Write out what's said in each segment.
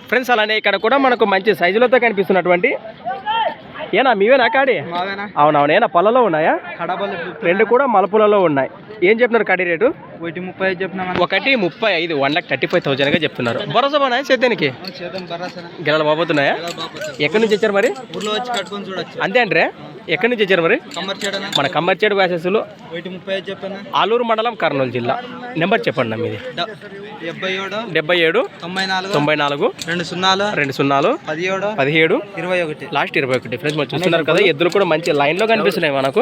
Friends అలానే ఇక్కడ కూడా మనకు మంచి సైజులతో కనిపిస్తున్నటువంటి ఏనా మీవేనా కాడి? అవునవును. ఏనా పళ్ళలో ఉన్నాయా? రెండు కూడా మలపులలో ఉన్నాయి. ఏం చెప్తున్నారు కాడి రేటు? 1,35,000 1,35,000గా చెప్తున్నారు. భరోసా బాగా సేద్యానికి గిరాలు బాబోతున్నాయా? ఎక్కడి నుంచి వచ్చారు మరి? అంతే అంటే ఎక్కడి నుంచి వచ్చారు మరి? మన కమ్మర్చేడు వ్యాసెస్లో ఆలూరు మండలం కర్నూలు జిల్లా. నెంబర్ చెప్పండి మీది. 77 94 20 17 లాస్ట్ 21. ఫ్రెండ్స్ మరి చూస్తున్నారు కదా, ఎద్దులు కూడా మంచి లైన్లో కనిపిస్తున్నాయి మనకు.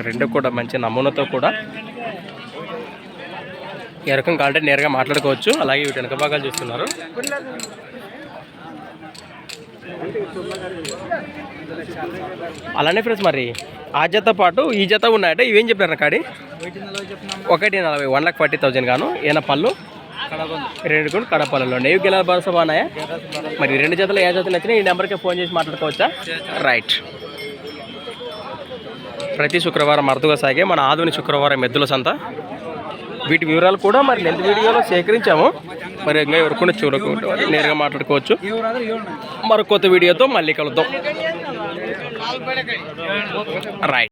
రెండు కూడా మంచి నమూనాతో కూడా ఏ రకం కావాలంటే నేరుగా మాట్లాడుకోవచ్చు. అలాగే వీటి వెనక భాగాలు చూస్తున్నారు. అలానే ఫ్రెండ్స్ మరి ఆ జత పాటు ఈ జత ఉన్నాయంటే ఇవేం చెప్పారు కాడి? 1,40,000 1,40,000 గాను. ఏనా పళ్ళు రెండు కూడా కడపల్లలో నెయ్యి గిలాల భరోసా బాగున్నాయా? మరి రెండు జతలు ఏ జతలు నచ్చినా ఈ నెంబర్కి ఫోన్ చేసి మాట్లాడుకోవచ్చా? రైట్. ప్రతి శుక్రవారం అరుదుగా సాగే మన ఆధునిక శుక్రవారం ఎద్దుల సంత. వీటి వివరాలు కూడా మరి నెల వీడియోలో సేకరించాము. మరి ఇంకా ఎవరికుండా చూడకుండా నేరుగా మాట్లాడుకోవచ్చు. మరో కొత్త వీడియోతో మళ్ళీ కలుద్దాం. రైట్.